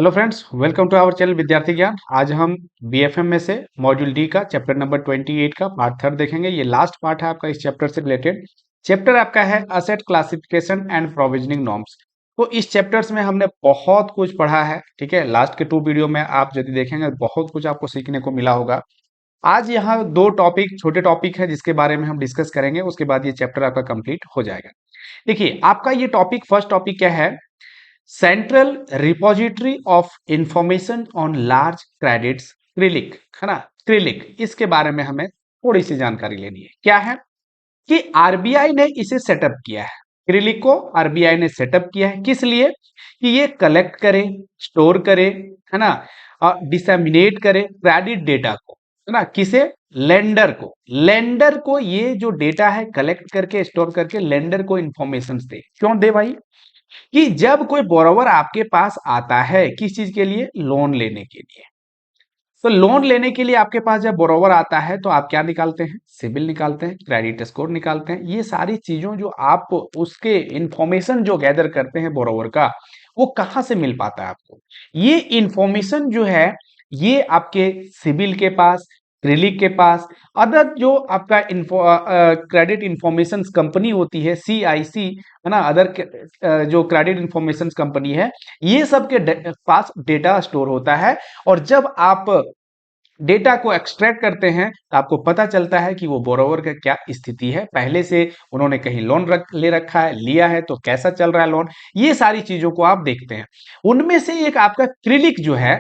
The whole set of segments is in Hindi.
Hello friends, welcome to our channel Vidyarthi Gyan. आज हम बीएफएम में से मॉड्यूल डी का चैप्टर नंबर 28 का पार्ट थर्ड देखेंगे। ये लास्ट पार्ट है आपका इस चैप्टर से रिलेटेड। चैप्टर आपका है asset classification and provisioning norms. तो इस चैप्टर्स में हमने बहुत कुछ पढ़ा है, ठीक है। लास्ट के 2 वीडियो में आप यदि देखेंगे बहुत कुछ आपको सीखने को मिला होगा। आज यहाँ 2 टॉपिक, छोटे टॉपिक है जिसके बारे में हम डिस्कस करेंगे, उसके बाद ये चैप्टर आपका कंप्लीट हो जाएगा। देखिए, आपका ये टॉपिक, फर्स्ट टॉपिक क्या है? Central repository of information on large credits, क्रिलिक, है ना। क्रिलिक, इसके बारे में हमें थोड़ी सी जानकारी लेनी है। क्या है कि आरबीआई ने इसे सेटअप किया है। क्रिलिक को आरबीआई ने सेटअप किया है किस लिए? कि ये कलेक्ट करे, स्टोर करे, है ना, और डिसेमिनेट करे क्रेडिट डेटा को, है ना। किसे? लेंडर को। लेंडर को ये जो डेटा है कलेक्ट करके, स्टोर करके लेंडर को इंफॉर्मेशन दे। क्यों दे भाई? कि जब कोई बोरोवर आपके पास आता है, किस चीज के लिए? लोन लेने के लिए। तो लोन लेने के लिए आपके पास जब बोरोवर आता है तो आप क्या निकालते हैं? सिबिल निकालते हैं, क्रेडिट स्कोर निकालते हैं। ये सारी चीजों जो आप उसके इंफॉर्मेशन जो गैदर करते हैं बोरोवर का, वो कहां से मिल पाता है आपको? ये इंफॉर्मेशन जो है, ये आपके सिबिल के पास, क्रिलिक के पास, अदर जो आपका क्रेडिट इंफॉर्मेशन कंपनी होती है, सीआईसी, है ना, अदर जो क्रेडिट इंफॉर्मेशन कंपनी है, ये सब के पास डेटा स्टोर होता है। और जब आप डेटा को एक्सट्रैक्ट करते हैं तो आपको पता चलता है कि वो बोरोवर का क्या स्थिति है, पहले से उन्होंने कहीं लोन ले रखा है, लिया है तो कैसा चल रहा है लोन, ये सारी चीजों को आप देखते हैं। उनमें से एक आपका क्रिलिक जो है,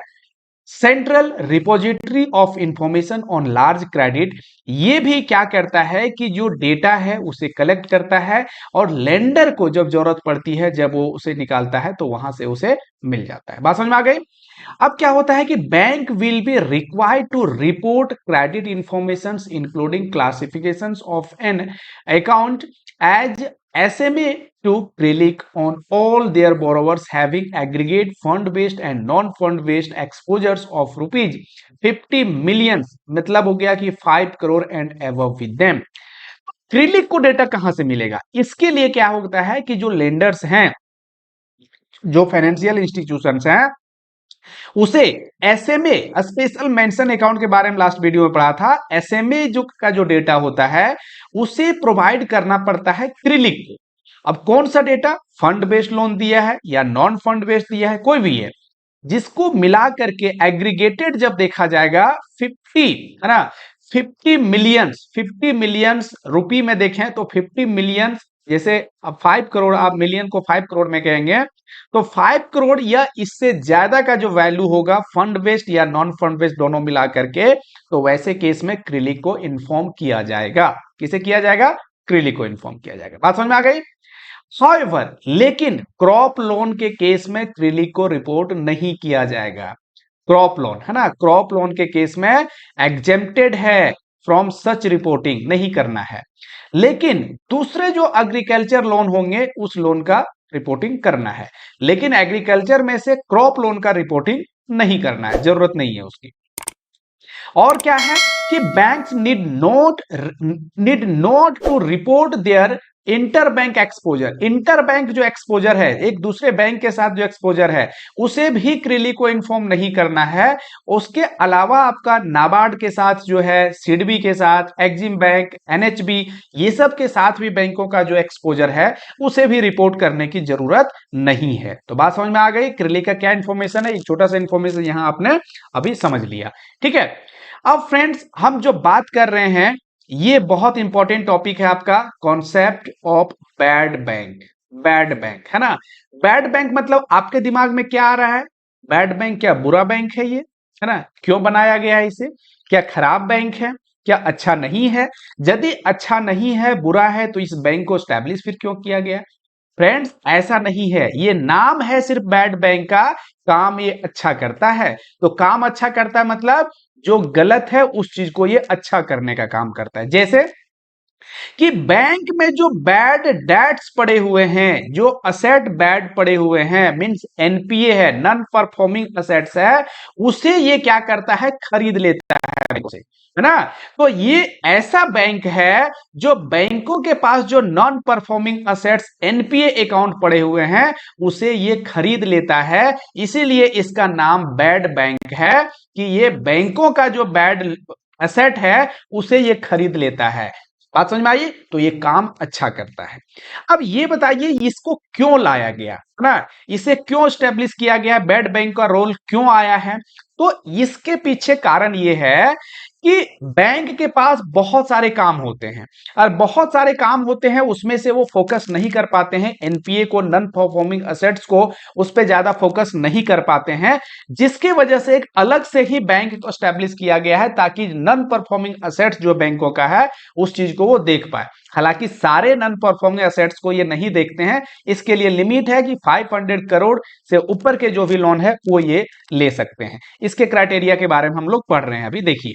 central repository of information on large credit, ये भी क्या करता है कि जो डेटा है उसे कलेक्ट करता है और लेंडर को जब जरूरत पड़ती है, जब वो उसे निकालता है तो वहां से उसे मिल जाता है। बात समझ में आ गई? अब क्या होता है कि bank will be required to report credit information including classification of an account as SMA to CRILIC on all their borrowers having aggregate fund-based and non-fund-based exposures of rupees 50 million, मतलब हो गया कि 5 crore and above with them। क्रिलिक को डेटा कहां से मिलेगा? इसके लिए क्या होता है कि जो लेंडर्स हैं, जो फाइनेंशियल इंस्टीट्यूशंस हैं, उसे एसएमए, स्पेशल मेंशन अकाउंट के बारे में लास्ट वीडियो में पढ़ा था, एसएमए जो का जो डेटा होता है उसे प्रोवाइड करना पड़ता है क्रिलिक को। अब कौन सा डेटा? फंड बेस्ड लोन दिया है या नॉन फंड बेस्ड दिया है, कोई भी है, जिसको मिला करके एग्रीगेटेड जब देखा जाएगा 50, है ना, 50 मिलियंस रुपी में देखें तो 50 मिलियंस, जैसे अब 5 करोड़, आप मिलियन को 5 करोड़ में कहेंगे तो 5 करोड़ या इससे ज्यादा का जो वैल्यू होगा फंड बेस्ड या नॉन फंड बेस्ड दोनों मिला करके, तो वैसे केस में क्रिलिक को इन्फॉर्म किया जाएगा। किसे किया जाएगा? क्रिलिक को इन्फॉर्म किया जाएगा। बात समझ में आ गई? However, लेकिन क्रॉप लोन के केस में क्रिलिक को रिपोर्ट नहीं किया जाएगा। क्रॉप लोन, है ना, क्रॉप लोन के केस में एग्जेम्प्टेड है फ्रॉम सच रिपोर्टिंग, नहीं करना है। लेकिन दूसरे जो एग्रीकल्चर लोन होंगे उस लोन का रिपोर्टिंग करना है। लेकिन एग्रीकल्चर में से क्रॉप लोन का रिपोर्टिंग नहीं करना है, जरूरत नहीं है उसकी। और क्या है कि banks need not to report their inter bank exposure. Inter bank जो एक्सपोजर है, एक दूसरे बैंक के साथ जो एक्सपोजर है, उसे भी क्रिलिक को इन्फॉर्म नहीं करना है। उसके अलावा आपका नाबार्ड के साथ जो है, सिडबी के साथ, एक्जिम बैंक, एनएचबी, ये सब के साथ भी बैंकों का जो एक्सपोजर है उसे भी रिपोर्ट करने की जरूरत नहीं है। तो बात समझ में आ गई? क्रिलिक का क्या इंफॉर्मेशन है, एक छोटा सा इंफॉर्मेशन यहां आपने अभी समझ लिया, ठीक है। अब फ्रेंड्स, हम जो बात कर रहे हैं, ये बहुत इंपॉर्टेंट टॉपिक है आपका, concept of bad bank. Bad bank, है ना। बैड बैंक मतलब आपके दिमाग में क्या आ रहा है? बैड बैंक क्या बुरा बैंक है ये, है ना? क्यों बनाया गया है इसे? क्या खराब बैंक है? क्या अच्छा नहीं है? यदि अच्छा नहीं है, बुरा है, तो इस बैंक को स्टैब्लिश फिर क्यों किया गया? फ्रेंड्स, ऐसा नहीं है, ये नाम है सिर्फ बैड बैंक का, काम ये अच्छा करता है। तो काम अच्छा करता है मतलब जो गलत है उस चीज को ये अच्छा करने का काम करता है। जैसे कि बैंक में जो बैड डेट्स पड़े हुए हैं, जो असेट बैड पड़े हुए हैं, मींस एनपीए है, नॉन परफॉर्मिंग असेट्स है, उसे ये क्या करता है, खरीद लेता है बैंक से, है ना। तो ये ऐसा बैंक है जो बैंकों के पास जो non performing assets NPA account पड़े हुए हैं उसे ये खरीद लेता है, इसीलिए इसका नाम बैड बैंक है कि ये बैंकों का जो बैड असेट है उसे ये खरीद लेता है। बात समझ में आई। तो ये काम अच्छा करता है। अब ये बताइए इसको क्यों लाया गया, है ना, इसे क्यों स्टेब्लिश किया गया, बैड बैंक का रोल क्यों आया है। तो इसके पीछे कारण ये है कि बैंक के पास बहुत सारे काम होते हैं और बहुत सारे काम होते हैं, उसमें से वो फोकस नहीं कर पाते हैं, एनपीए को, नॉन परफॉर्मिंग असेट्स को उस पर ज्यादा फोकस नहीं कर पाते हैं, जिसकी वजह से एक अलग से ही बैंक को स्टैब्लिश किया गया है ताकि नॉन परफॉर्मिंग असेट्स जो बैंकों का है उस चीज को वो देख पाए। हालांकि सारे नॉन परफॉर्मिंग असेट्स को ये नहीं देखते हैं, इसके लिए लिमिट है कि 500 करोड़ से ऊपर के जो भी लोन है वो ये ले सकते हैं। इसके क्राइटेरिया के बारे में हम लोग पढ़ रहे हैं अभी, देखिए।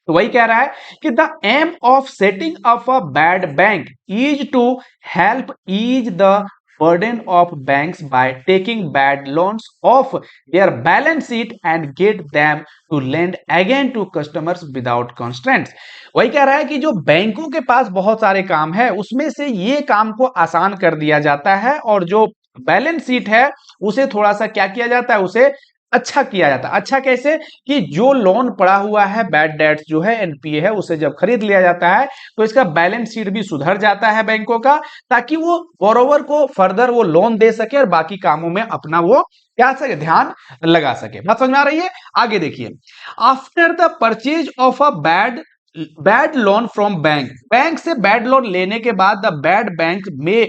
तो वही कह रहा है कि the aim of setting up a bad bank is to help ease the burden of banks by taking bad loans off their balance sheet and get them to lend again to customers without constraints। वही कह रहा है कि जो बैंकों के पास बहुत सारे काम है उसमें से ये काम को आसान कर दिया जाता है और जो बैलेंस शीट है उसे थोड़ा सा क्या किया जाता है, उसे अच्छा किया जाता है। अच्छा कैसे, कि जो लोन पड़ा हुआ है, बैड डेट्स जो है, एनपीए है, उसे जब खरीद लिया जाता है तो इसका बैलेंस शीट भी सुधर जाता है बैंकों का, ताकि वो बोरोवर को फर्दर वो लोन दे सके और बाकी कामों में अपना वो क्या सके, ध्यान लगा सके। बात समझ में आ रही है। आगे देखिए, after the purchase of a bad loan from bank, bank से बैड लोन लेने के बाद द बैड बैंक में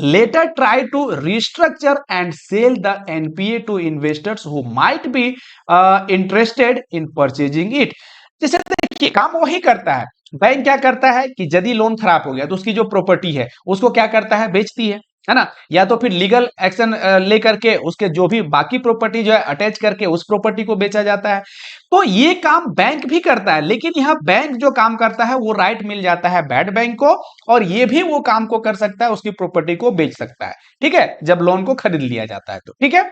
later try to restructure and sell the NPA to investors who might be interested in purchasing it। जैसे देखिए काम वही करता है, बैंक क्या करता है कि यदि लोन खराब हो गया तो उसकी जो प्रॉपर्टी है उसको क्या करता है, बेचती है ना, या तो फिर लीगल एक्शन लेकर के उसके जो भी बाकी प्रॉपर्टी जो है अटैच करके उस प्रॉपर्टी को बेचा जाता है। तो ये काम बैंक भी करता है, लेकिन यहां बैंक जो काम करता है वो राइट मिल जाता है बैड बैंक को, और ये भी वो काम को कर सकता है, उसकी प्रॉपर्टी को बेच सकता है, ठीक है, जब लोन को खरीद लिया जाता है तो, ठीक है।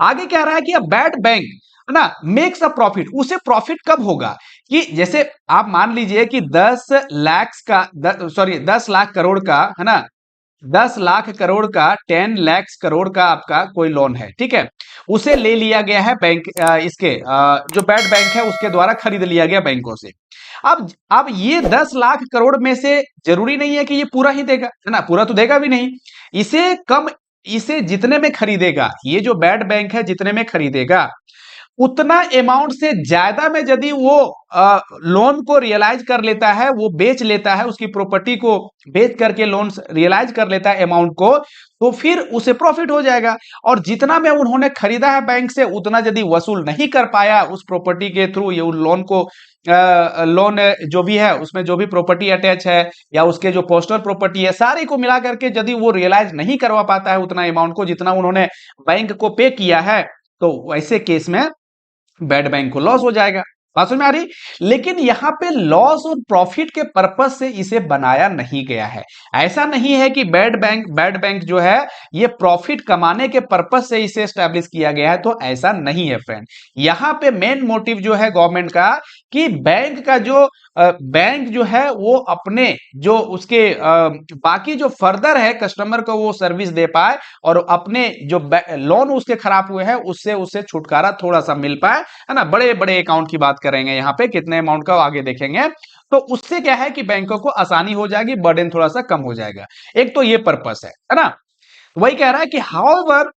आगे क्या रहा है कि अब बैड बैंक, है ना, मेक्स अ प्रॉफिट, उसे प्रॉफिट कब होगा, कि जैसे आप मान लीजिए कि 10 लाख का 10 लाख करोड़ का, है ना, 10 लाख करोड़ का, 10 लाख करोड़ का आपका कोई लोन है, ठीक है, उसे ले लिया गया है बैंक, इसके जो बैड बैंक है उसके द्वारा खरीद लिया गया बैंकों से। अब ये 10 लाख करोड़ में से जरूरी नहीं है कि ये पूरा ही देगा, है ना, पूरा तो देगा भी नहीं, इसे कम, इसे जितने में खरीदेगा, ये जो बैड बैंक है जितने में खरीदेगा उतना अमाउंट से ज्यादा में यदि वो लोन को रियलाइज कर लेता है, वो बेच लेता है, उसकी प्रॉपर्टी को बेच करके लोन रियलाइज कर लेता है अमाउंट को, तो फिर उसे प्रॉफिट हो जाएगा। और जितना में उन्होंने खरीदा है बैंक से उतना यदि वसूल नहीं कर पाया उस प्रॉपर्टी के थ्रू, ये लोन को लोन जो भी है उसमें जो भी प्रॉपर्टी अटैच है या उसके जो पोस्टर प्रॉपर्टी है सारी को मिला करके यदि वो रियलाइज नहीं करवा पाता है उतना अमाउंट को जितना उन्होंने बैंक को पे किया है, तो वैसे केस में बैड बैंक को लॉस हो जाएगा। बात समझ में आ रही। लेकिन यहां पे लॉस और प्रॉफिट के पर्पस से इसे बनाया नहीं गया है। ऐसा नहीं है कि बैड बैंक जो है ये प्रॉफिट कमाने के पर्पस से इसे एस्टैब्लिश किया गया है, तो ऐसा नहीं है फ्रेंड। यहां पे मेन मोटिव जो है गवर्नमेंट का कि बैंक का जो बैंक जो है वो अपने जो उसके बाकी जो फर्दर है कस्टमर को वो सर्विस दे पाए और अपने जो लोन उसके खराब हुए हैं उससे उससे छुटकारा थोड़ा सा मिल पाए, है ना। बड़े बड़े अकाउंट की बात करेंगे यहाँ पे, कितने अमाउंट का आगे देखेंगे, तो उससे क्या है कि बैंकों को आसानी हो जाएगी, बर्डन थोड़ा सा कम हो जाएगा। एक तो ये पर्पस है ना। वही कह रहा है कि however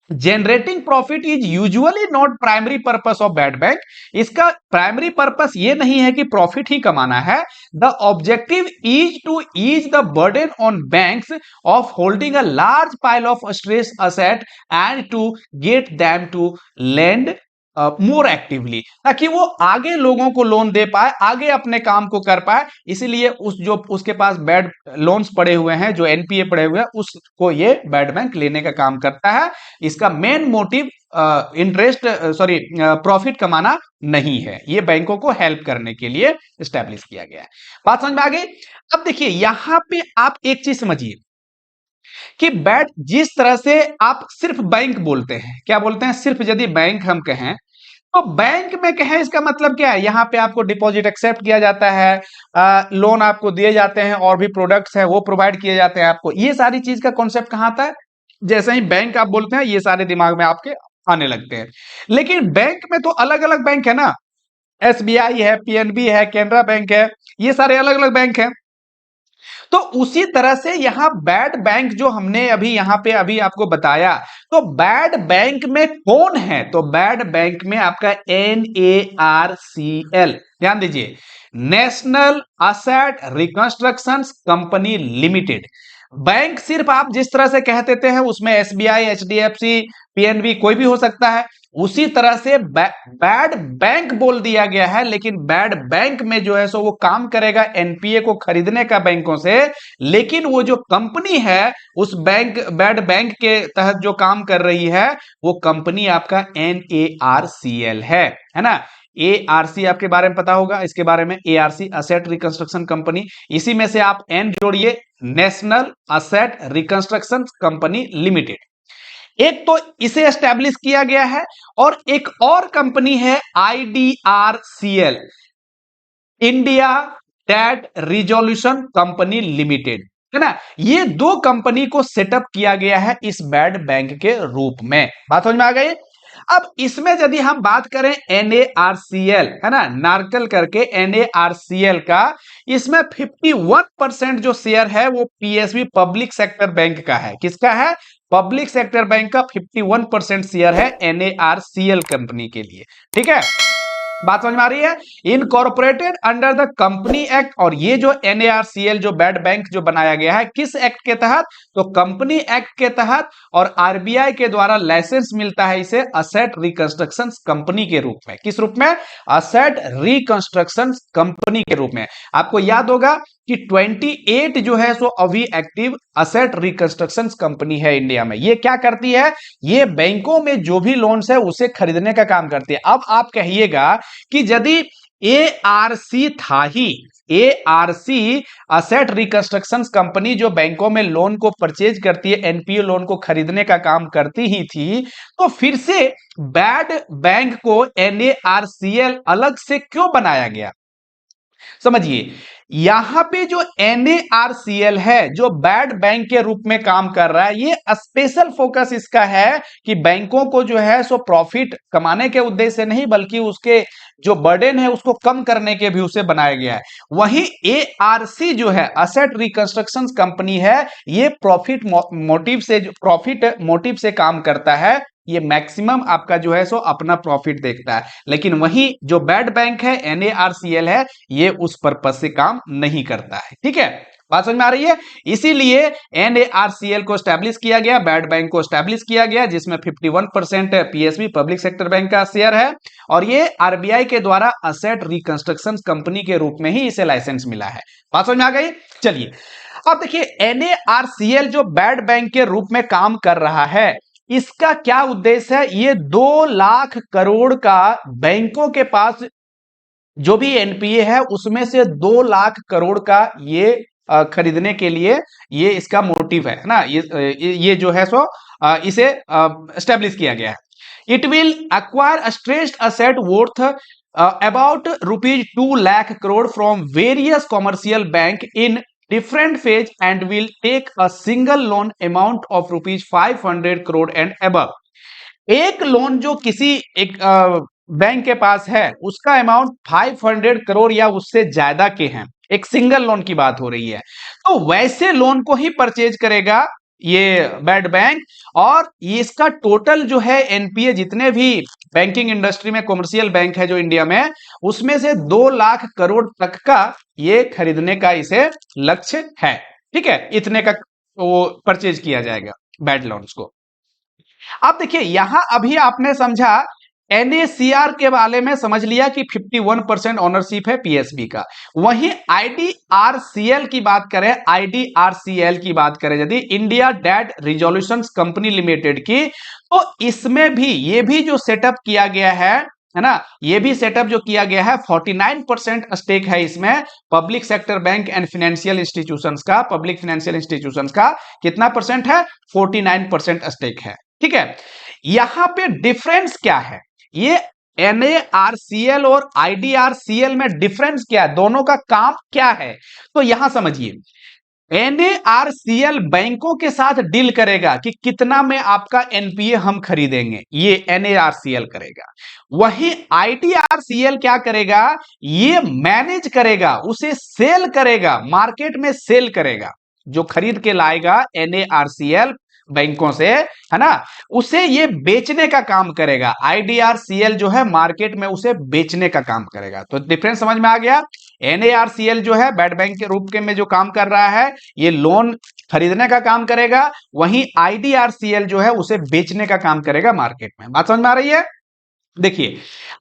generating profit is usually not primary purpose of bad bank. इसका प्राइमरी पर्पस ये नहीं है कि प्रॉफिट ही कमाना है। The objective is to ease the burden on banks of holding a large pile of stress asset and to get them to lend more actively, ताकि वो आगे लोगों को लोन दे पाए, आगे अपने काम को कर पाए। इसीलिए जो उसके पास बैड लोन्स पड़े हुए हैं, जो एनपीए पड़े हुए हैं, उसको ये बैड बैंक लेने का काम करता है। इसका main motive interest sorry profit कमाना नहीं है, ये बैंकों को हेल्प करने के लिए स्टैब्लिश किया गया है। बात समझ में आ गई। अब देखिए यहां पे आप एक चीज समझिए कि बैड जिस तरह से आप सिर्फ बैंक बोलते हैं, क्या बोलते हैं, सिर्फ यदि बैंक हम कहें तो बैंक में कहें इसका मतलब क्या है, यहां पे आपको डिपॉजिट एक्सेप्ट किया जाता है, लोन आपको दिए जाते हैं और भी प्रोडक्ट्स हैं वो प्रोवाइड किए जाते हैं आपको, ये सारी चीज का कॉन्सेप्ट कहां आता है, जैसे ही बैंक आप बोलते हैं ये सारे दिमाग में आपके आने लगते हैं। लेकिन बैंक में तो अलग अलग बैंक है ना, एसबीआई है, पीएनबी है, कैनरा बैंक है, ये सारे अलग अलग बैंक हैं। तो उसी तरह से यहां बैड बैंक जो हमने अभी यहां पे अभी आपको बताया, तो बैड बैंक में कौन है, तो बैड बैंक में आपका NARCL, ध्यान दीजिए, national asset reconstruction company limited. Bank सिर्फ आप जिस तरह से कह देते हैं उसमें एसबीआई, एचडीएफसी, पीएनबी कोई भी हो सकता है, उसी तरह से बैड बैंक बोल दिया गया है। लेकिन बैड बैंक में जो है सो वो काम करेगा एनपीए को खरीदने का बैंकों से, लेकिन वो जो कंपनी है उस बैंक बैड बैंक के तहत जो काम कर रही है वो कंपनी आपका NARCL है ना। एआरसी आपके बारे में पता होगा, इसके बारे में एआरसी असेट रिकंस्ट्रक्शन कंपनी, इसी में से आप एन जोड़िए, national asset reconstruction company limited. एक तो इसे एस्टेब्लिश किया गया है और एक और कंपनी है IDRCL, India debt resolution company limited, है ना। ये दो कंपनी को सेटअप किया गया है इस बैड बैंक के रूप में। बात समझ में आ गई। अब इसमें यदि हम बात करें NARCL, है ना, नार्कल करके NARCL का, इसमें 51% जो शेयर है वो PSB पब्लिक सेक्टर बैंक का है। किसका है, पब्लिक सेक्टर बैंक का 51% शेयर है NARCL कंपनी के लिए, ठीक है। बात समझ में आ रही है। Incorporated under the company act, और ये जो NARCL जो बैड बैंक जो बनाया गया है किस एक्ट के तहत, तो कंपनी एक्ट के तहत, और आरबीआई के द्वारा लाइसेंस मिलता है इसे असेट रिकंस्ट्रक्शन कंपनी के रूप में। किस रूप में, असेट रिकंस्ट्रक्शन कंपनी के रूप में। आपको याद होगा कि 28 जो है सो अभी एक्टिव असेट रिकंस्ट्रक्शन कंपनी है इंडिया में। ये क्या करती है, ये बैंकों में जो भी लोन्स है उसे खरीदने का काम करती है। अब आप कहिएगा कि यदि एआरसी था ही, एआरसी असेट रिकंस्ट्रक्शन कंपनी जो बैंकों में लोन को परचेज करती है, एनपीए लोन को खरीदने का काम करती ही थी, तो फिर से बैड बैंक को NARCL अलग से क्यों बनाया गया, समझिए। यहां पे जो NARCL है जो बैड बैंक के रूप में काम कर रहा है, ये स्पेशल फोकस इसका है कि बैंकों को जो है सो प्रॉफिट कमाने के उद्देश्य से नहीं, बल्कि उसके जो बर्डन है उसको कम करने के भी उसे बनाया गया है। वहीं ARC जो है असेट रिकंस्ट्रक्शन कंपनी है, ये प्रॉफिट मोटिव से काम करता है। ये मैक्सिमम आपका जो है सो अपना प्रॉफिट देखता है। लेकिन वही जो बैड बैंक है NARCL है, ये उस पर्पज से काम नहीं करता है, ठीक है। बात समझ में आ रही है। इसीलिए NARCL को स्टैब्लिश किया गया, बैड बैंक को स्टैब्लिश किया गया, जिसमें 51% PSB पब्लिक सेक्टर बैंक का शेयर है, और ये आरबीआई के द्वारा असेट रिकंस्ट्रक्शन कंपनी के रूप में ही इसे लाइसेंस मिला है। बात समझ में आ गई। चलिए अब देखिए NARCL जो बैड बैंक के रूप में काम कर रहा है, इसका क्या उद्देश्य है, ये 2 लाख करोड़ का बैंकों के पास जो भी एनपीए है उसमें से 2 लाख करोड़ का ये खरीदने के लिए ये इसका मोटिव है ना। ये जो है सो इसे एस्टेब्लिश किया गया है। It will acquire stressed asset worth about ₹2 lakh crore from various commercial bank in different phase and will take a single loan amount of ₹500 crore and above। एक लोन जो किसी एक बैंक के पास है उसका अमाउंट 500 करोड़ या उससे ज्यादा के हैं, एक सिंगल लोन की बात हो रही है, तो वैसे लोन को ही परचेज करेगा ये बैड बैंक। और इसका टोटल जो है एनपीए जितने भी बैंकिंग इंडस्ट्री में कॉमर्शियल बैंक है जो इंडिया में, उसमें से 2 लाख करोड़ तक का ये खरीदने का इसे लक्ष्य है, ठीक है। इतने का वो परचेज किया जाएगा बैड लोन्स को। अब देखिए यहां अभी आपने समझा एनएसीआर के बारे में समझ लिया कि 51% ओनरशिप है पीएसबी का। वहीं आईडीआरसीएल की बात करें, आईडीआरसीएल की बात करें यदि, India debt resolution company limited की, तो इसमें भी ये भी जो सेटअप किया गया है ना, ये भी सेटअप जो किया गया है 49% स्टेक है इसमें public sector bank and financial institutions का। पब्लिक फाइनेंशियल इंस्टीट्यूशंस का कितना परसेंट है? 49% स्टेक है। ठीक है, यहां पे डिफरेंस क्या है? ये एनएआरसीएल और आईडीआरसीएल में डिफरेंस क्या है, दोनों का काम क्या है? तो यहां समझिए, एनएआरसीएल बैंकों के साथ डील करेगा कि कितना में आपका एनपीए हम खरीदेंगे, ये एनएआरसीएल करेगा। वही आईडीआरसीएल क्या करेगा? ये मैनेज करेगा, उसे सेल करेगा, मार्केट में सेल करेगा। जो खरीद के लाएगा एनएआरसीएल बैंकों से, है ना, उसे ये बेचने का काम करेगा। आईडीआरसीएल जो है मार्केट में उसे बेचने का काम करेगा। तो डिफरेंस समझ में आ गया। एनएआरसीएल जो है बेड बैंक के रूप के में जो काम कर रहा है, ये लोन खरीदने का काम करेगा, वहीं आईडीआरसीएल जो है उसे बेचने का काम करेगा मार्केट में। बात समझ में आ रही है? देखिए,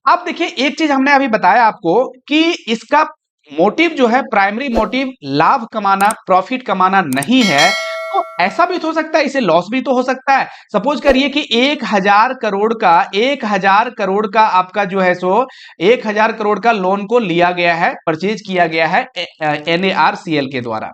अब देखिए, एक चीज हमने अभी बताया आपको कि इसका मोटिव जो है, प्राइमरी मोटिव लाभ कमाना, प्रॉफिट कमाना नहीं है। तो ऐसा भी तो हो सकता है, इसे लॉस भी तो हो सकता है। सपोज करिए कि 1,000 करोड़ का आपका जो है सो 1,000 करोड़ का लोन को लिया गया है, परचेज किया गया है एनएआरसीएल के द्वारा,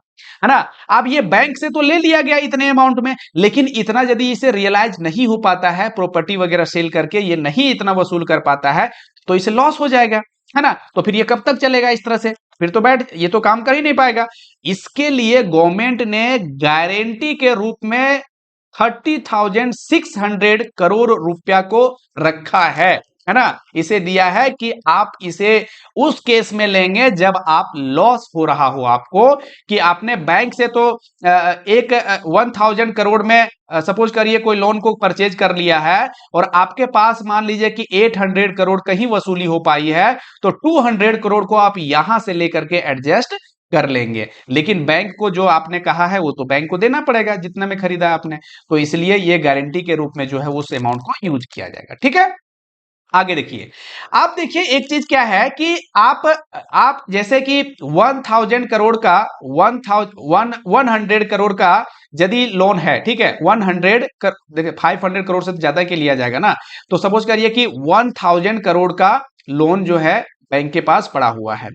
है ना। अब ये बैंक से तो ले लिया गया इतने अमाउंट में, लेकिन इतना यदि इसे रियलाइज नहीं हो पाता है, प्रॉपर्टी वगैरह सेल करके ये नहीं इतना वसूल कर पाता है, तो इसे लॉस हो जाएगा, है ना। तो फिर ये कब तक चलेगा इस तरह से? फिर तो ये तो काम कर ही नहीं पाएगा। इसके लिए गवर्नमेंट ने गारंटी के रूप में 30,600 करोड़ रुपया को रखा है ना, इसे दिया है कि आप इसे उस केस में लेंगे जब आप लॉस हो रहा हो आपको, कि आपने बैंक से तो एक 1,000 करोड़ में सपोज करिए कोई लोन को परचेज कर लिया है, और आपके पास मान लीजिए कि 800 करोड़ कहीं वसूली हो पाई है, तो 200 करोड़ को आप यहां से लेकर के एडजस्ट कर लेंगे। लेकिन बैंक को जो आपने कहा है वो तो बैंक को देना पड़ेगा जितने में खरीदा आपने, तो इसलिए ये गारंटी के रूप में जो है उस अमाउंट को यूज किया जाएगा। ठीक है, आगे देखिए। आप देखिए एक चीज क्या है कि आप जैसे कि 1,000 करोड़ का 100 करोड़ का यदि लोन है, ठीक है, 100 देखिए 500 करोड़ से ज्यादा के लिया जाएगा ना, तो सपोज करिए कि 1,000 करोड़ का लोन जो है बैंक के पास पड़ा हुआ है।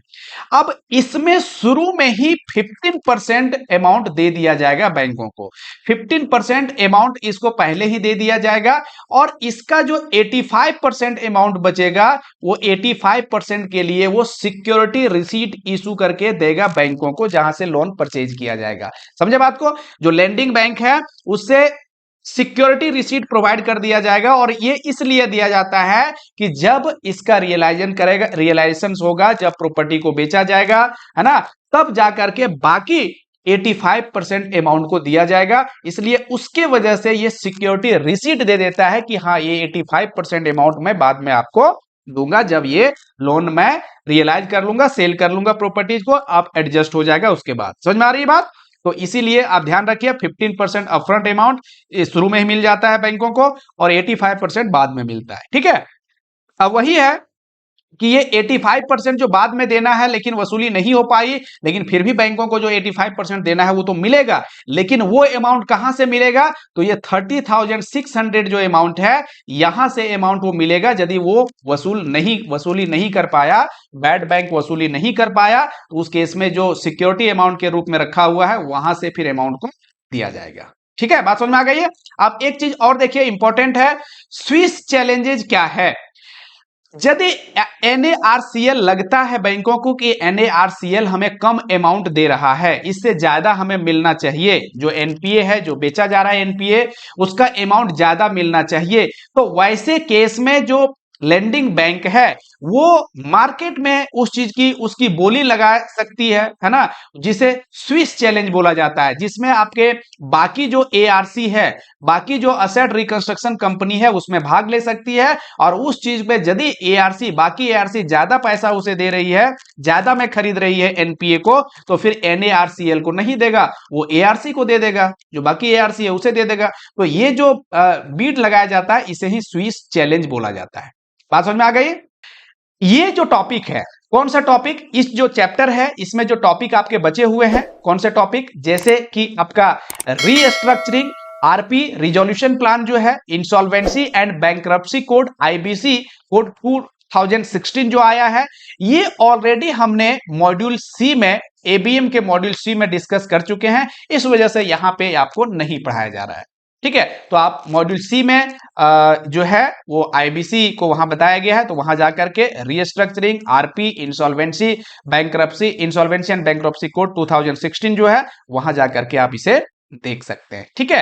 अब इसमें शुरू में ही 15% अमाउंट दे दिया जाएगा बैंकों को। 15% अमाउंट इसको पहले ही दे दिया जाएगा, और इसका जो 85% अमाउंट बचेगा, वो 85% के लिए वो सिक्योरिटी रिसीट इशू करके देगा बैंकों को, जहां से लोन परचेज किया जाएगा। समझे बात को? जो लेंडिंग बैंक है उससे सिक्योरिटी रिसीट प्रोवाइड कर दिया जाएगा, और ये इसलिए दिया जाता है कि जब इसका रियलाइजेशन होगा, जब प्रॉपर्टी को बेचा जाएगा, है ना, तब जाकर के बाकी 85% अमाउंट को दिया जाएगा। इसलिए उसके वजह से ये सिक्योरिटी रिसीट दे देता है कि हाँ, ये 85% अमाउंट मैं बाद में आपको दूंगा, जब ये लोन मैं रियलाइज कर लूंगा, सेल कर लूंगा प्रॉपर्टीज को, आप एडजस्ट हो जाएगा उसके बाद। समझ में आ रही है बात? तो इसीलिए आप ध्यान रखिए, 15% अपफ्रंट अमाउंट शुरू में ही मिल जाता है बैंकों को, और 85% बाद में मिलता है। ठीक है, अब वही है कि ये 85% जो बाद में देना है, लेकिन वसूली नहीं हो पाई, लेकिन फिर भी बैंकों को जो 85% देना है वो तो मिलेगा, लेकिन वो अमाउंट कहां से मिलेगा? तो ये 30,600 जो अमाउंट है, यहां से अमाउंट वो मिलेगा यदि वो वसूली नहीं कर पाया, बैड बैंक वसूली नहीं कर पाया, तो उस केस में जो सिक्योरिटी अमाउंट के रूप में रखा हुआ है, वहां से फिर अमाउंट को दिया जाएगा। ठीक है, बात समझ में आ गई है? अब एक चीज और देखिए, इंपॉर्टेंट है, स्विस चैलेंजेस क्या है। यदि एनएआरसीएल लगता है बैंकों को कि एनएआरसीएल हमें कम अमाउंट दे रहा है, इससे ज्यादा हमें मिलना चाहिए, जो एनपीए है, जो बेचा जा रहा है एनपीए, उसका अमाउंट ज्यादा मिलना चाहिए, तो वैसे केस में जो लेंडिंग बैंक है वो मार्केट में उस चीज की उसकी बोली लगा सकती है ना, जिसे स्विस चैलेंज बोला जाता है, जिसमें आपके बाकी जो एआरसी है, बाकी जो असेट रिकंस्ट्रक्शन कंपनी है, उसमें भाग ले सकती है, और उस चीज पे यदि बाकी एआरसी ज्यादा पैसा उसे दे रही है, ज्यादा में खरीद रही है एनपीए को, तो फिर एनएआरसीएल को नहीं देगा, वो एआरसी को दे देगा, जो बाकी एआरसी है उसे दे देगा। तो ये जो बीट लगाया जाता है, इसे ही स्विस चैलेंज बोला जाता है। बात समझ में आ गई? ये जो टॉपिक है, कौन सा टॉपिक, इस जो चैप्टर है इसमें जो टॉपिक आपके बचे हुए हैं, कौन से टॉपिक, जैसे कि आपका रीस्ट्रक्चरिंग, आरपी, रिजोल्यूशन प्लान जो है, insolvency and bankruptcy code, IBC code 2016 जो आया है, ये ऑलरेडी हमने मॉड्यूल सी में, एबीएम के मॉड्यूल सी में डिस्कस कर चुके हैं, इस वजह से यहां पे आपको नहीं पढ़ाया जा रहा है। ठीक है, तो आप मॉड्यूल सी में जो है वो आईबीसी को वहां बताया गया है, तो वहां जाकर के restructuring, RP, insolvency, bankruptcy, insolvency and bankruptcy code 2016 जो है, वहां जाकर के आप इसे देख सकते हैं। ठीक है।